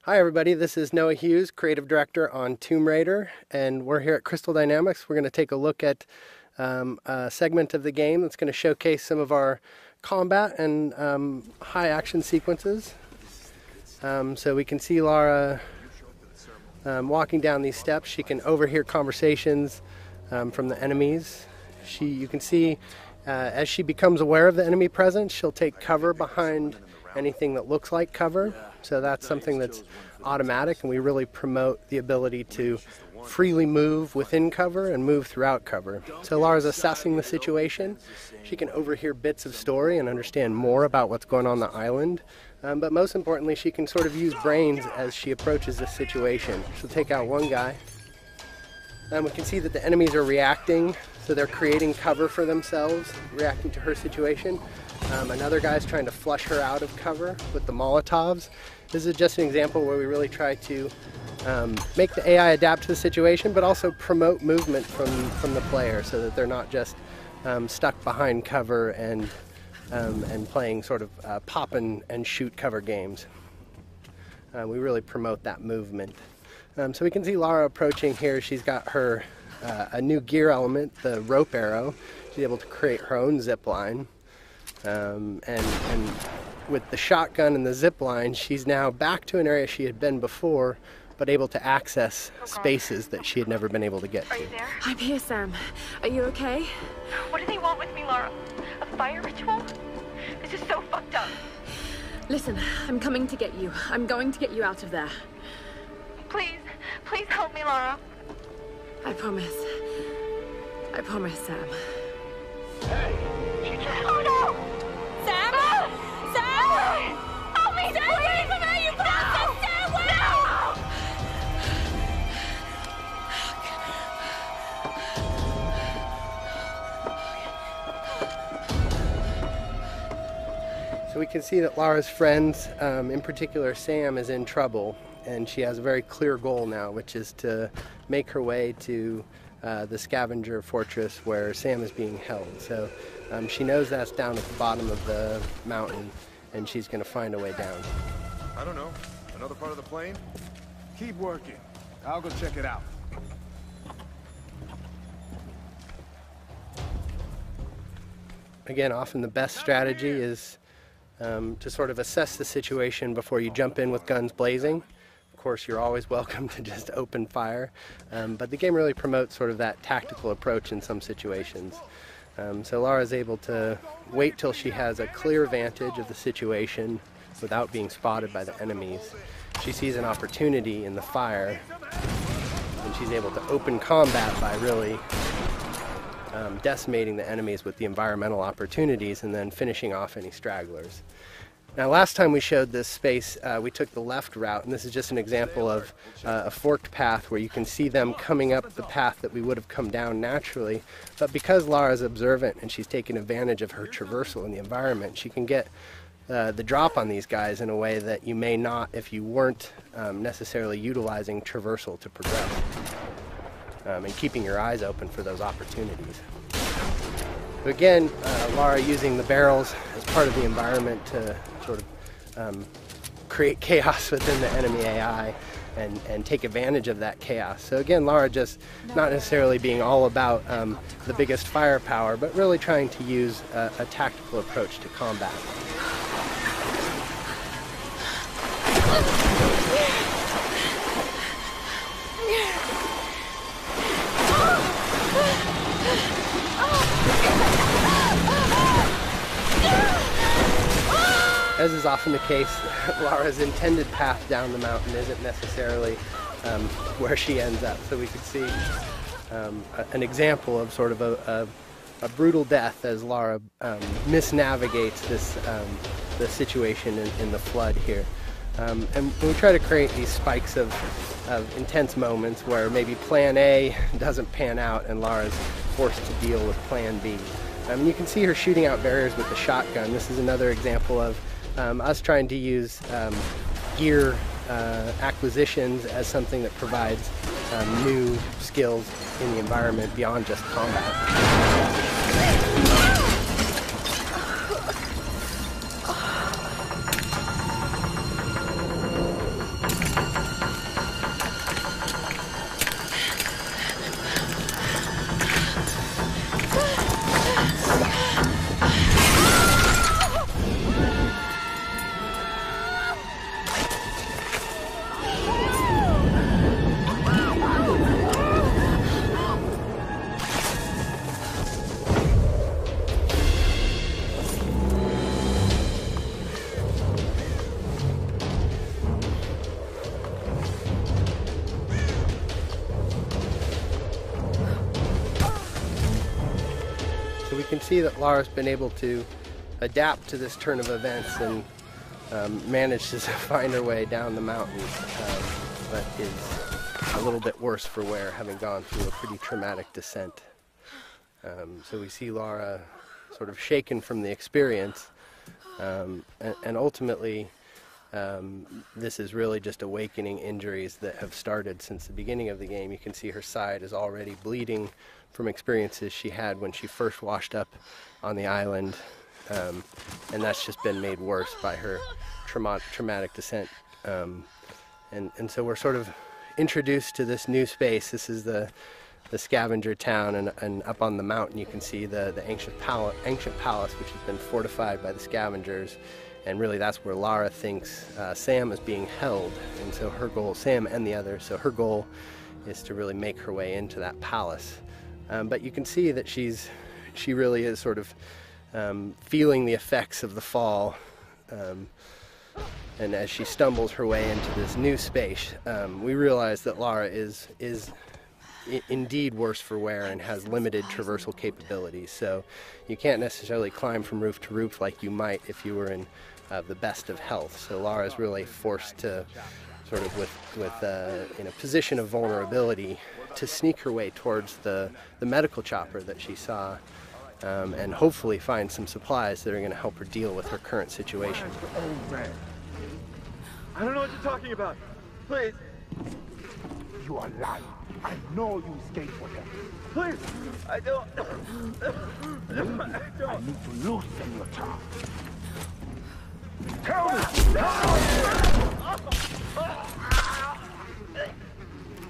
Hi everybody, this is Noah Hughes, Creative Director on Tomb Raider, and we're here at Crystal Dynamics. We're going to take a look at a segment of the game that's going to showcase some of our combat and high action sequences. So we can see Lara walking down these steps. She can overhear conversations from the enemies. You can see as she becomes aware of the enemy presence, she'll take cover behind anything that looks like cover. So that's something that's automatic, and we really promote the ability to freely move within cover and move throughout cover. So Lara's assessing the situation. She can overhear bits of story and understand more about what's going on the island. But most importantly, she can sort of use brains as she approaches this situation. She'll take out one guy. We can see that the enemies are reacting, so they're creating cover for themselves, reacting to her situation. Another guy's trying to flush her out of cover with the Molotovs. This is just an example where we really try to make the AI adapt to the situation, but also promote movement from the player so that they're not just stuck behind cover and playing sort of pop and shoot cover games. We really promote that movement. So we can see Lara approaching here. She's got her a new gear element, the rope arrow. She's able to create her own zip line. And with the shotgun and the zip line, she's now back to an area she had been before, but able to access spaces that she had never been able to get to. Are you there? I'm here, Sam. Are you okay? What do they want with me, Lara? A fire ritual? This is so fucked up. Listen, I'm coming to get you. I'm going to get you out of there. Please, please help me, Lara. I promise. I promise, Sam. Oh no! Sam? No! Sam! Help me, Stay please! away from her, you bastard! Stay away! So we can see that Lara's friends, in particular Sam, is in trouble, and she has a very clear goal now, which is to make her way to the scavenger fortress where Sam is being held. So she knows that's down at the bottom of the mountain, and she's going to find a way down. I don't know. Another part of the plane? Keep working. I'll go check it out. Again, often the best strategy is to sort of assess the situation before you jump in with guns blazing. Of course, you're always welcome to just open fire, but the game really promotes sort of that tactical approach in some situations. So Lara's able to wait till she has a clear vantage of the situation without being spotted by the enemies. She sees an opportunity in the fire, and she's able to open combat by really decimating the enemies with the environmental opportunities and then finishing off any stragglers. Now, last time we showed this space, we took the left route, and this is just an example of a forked path where you can see them coming up the path that we would have come down naturally. But because Lara's observant and she's taken advantage of her traversal in the environment, she can get the drop on these guys in a way that you may not if you weren't necessarily utilizing traversal to progress and keeping your eyes open for those opportunities. So again, Lara using the barrels as part of the environment to sort of create chaos within the enemy AI and take advantage of that chaos. So again, Lara just not necessarily being all about the biggest firepower, but really trying to use a tactical approach to combat. As is often the case, Lara's intended path down the mountain isn't necessarily where she ends up. So we could see an example of sort of a brutal death as Lara misnavigates the situation in the flood here. And we try to create these spikes of intense moments where maybe plan A doesn't pan out and Lara's forced to deal with plan B. You can see her shooting out barriers with the shotgun. This is another example of us trying to use gear acquisitions as something that provides new skills in the environment beyond just combat. see that Lara's been able to adapt to this turn of events and managed to find her way down the mountain, but is a little bit worse for wear, having gone through a pretty traumatic descent. So we see Lara sort of shaken from the experience, and ultimately this is really just awakening injuries that have started since the beginning of the game. You can see her side is already bleeding from experiences she had when she first washed up on the island, and that's just been made worse by her traumatic descent. And so we're sort of introduced to this new space. This is the scavenger town, and up on the mountain you can see the ancient palace, which has been fortified by the scavengers, and really that's where Lara thinks Sam is being held. And so her goal, Sam and the others, so her goal is to really make her way into that palace. But you can see that she really is sort of feeling the effects of the fall, and as she stumbles her way into this new space, we realize that Lara is indeed worse for wear and has limited traversal capabilities. So you can't necessarily climb from roof to roof like you might if you were in the best of health. So Lara is really forced to sort of in a position of vulnerability to sneak her way towards the medical chopper that she saw, and hopefully find some supplies that are going to help her deal with her current situation. Oh man, I don't know what you're talking about. Please. You are lying. I know you escaped for them. Please. I don't. I need to loosen your tongue. Tell me.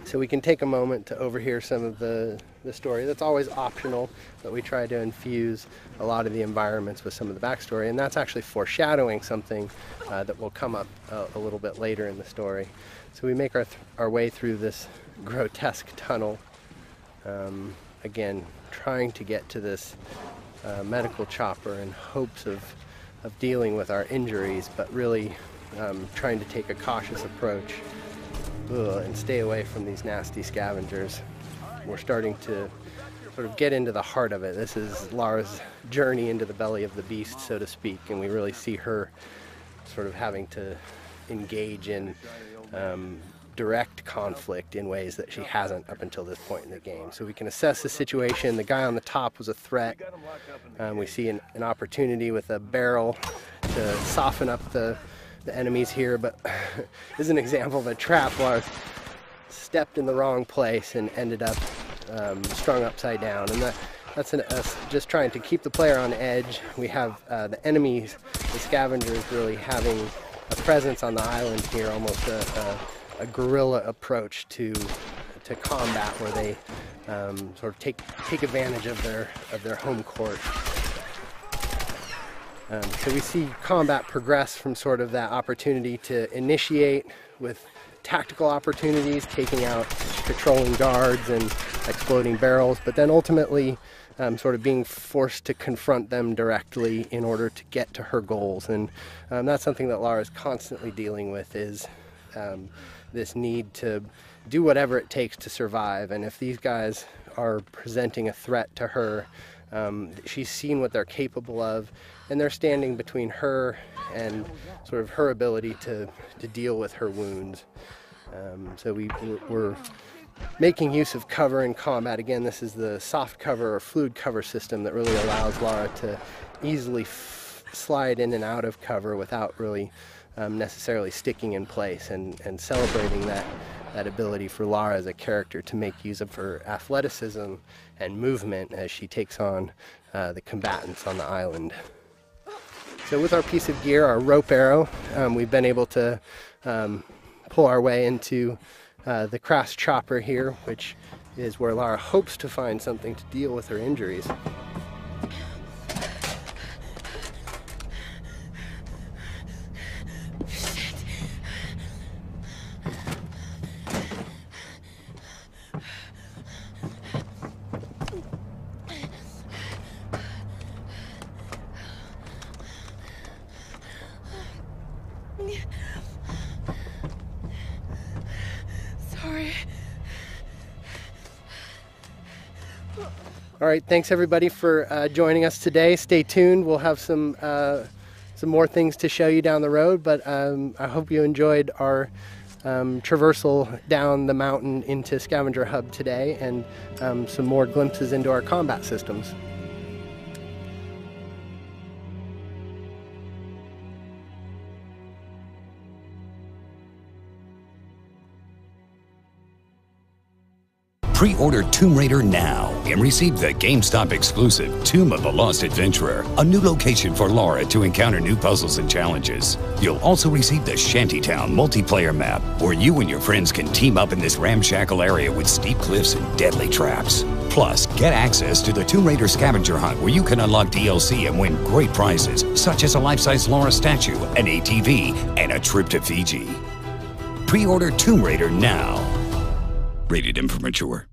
So we can take a moment to overhear some of the story. That's always optional, but we try to infuse a lot of the environments with some of the backstory, and that's actually foreshadowing something that will come up a little bit later in the story. So we make our way through this grotesque tunnel, again trying to get to this medical chopper in hopes of dealing with our injuries, but really trying to take a cautious approach and stay away from these nasty scavengers. We're starting to sort of get into the heart of it. This is Lara's journey into the belly of the beast, so to speak, and we really see her sort of having to engage in direct conflict in ways that she hasn't up until this point in the game. So we can assess the situation. The guy on the top was a threat. We see an opportunity with a barrel to soften up the enemies here, but this is an example of a trap where I stepped in the wrong place and ended up strung upside down, and that's us just trying to keep the player on edge. We have the enemies, the scavengers, really having a presence on the island here, almost a guerrilla approach to combat, where they sort of take advantage of their home court. So we see combat progress from sort of that opportunity to initiate with tactical opportunities, taking out patrolling guards and exploding barrels, but then ultimately sort of being forced to confront them directly in order to get to her goals. And that's something that Lara is constantly dealing with, is this need to do whatever it takes to survive. And if these guys are presenting a threat to her, she's seen what they're capable of, and they're standing between her and sort of her ability to deal with her wounds. So we're making use of cover in combat. Again, this is the soft cover or fluid cover system that really allows Lara to easily slide in and out of cover without really necessarily sticking in place, and celebrating that ability for Lara as a character to make use of her athleticism and movement as she takes on the combatants on the island. So with our piece of gear, our rope arrow, we've been able to pull our way into the crass chopper here, which is where Lara hopes to find something to deal with her injuries. All right, thanks everybody for joining us today. Stay tuned. We'll have some more things to show you down the road, but I hope you enjoyed our traversal down the mountain into Scavenger Hub today, and some more glimpses into our combat systems. Pre-order Tomb Raider now and receive the GameStop exclusive Tomb of the Lost Adventurer, a new location for Laura to encounter new puzzles and challenges. You'll also receive the Shantytown multiplayer map, where you and your friends can team up in this ramshackle area with steep cliffs and deadly traps. Plus, get access to the Tomb Raider scavenger hunt, where you can unlock DLC and win great prizes, such as a life-size Laura statue, an ATV, and a trip to Fiji. Pre-order Tomb Raider now. Rated M for mature.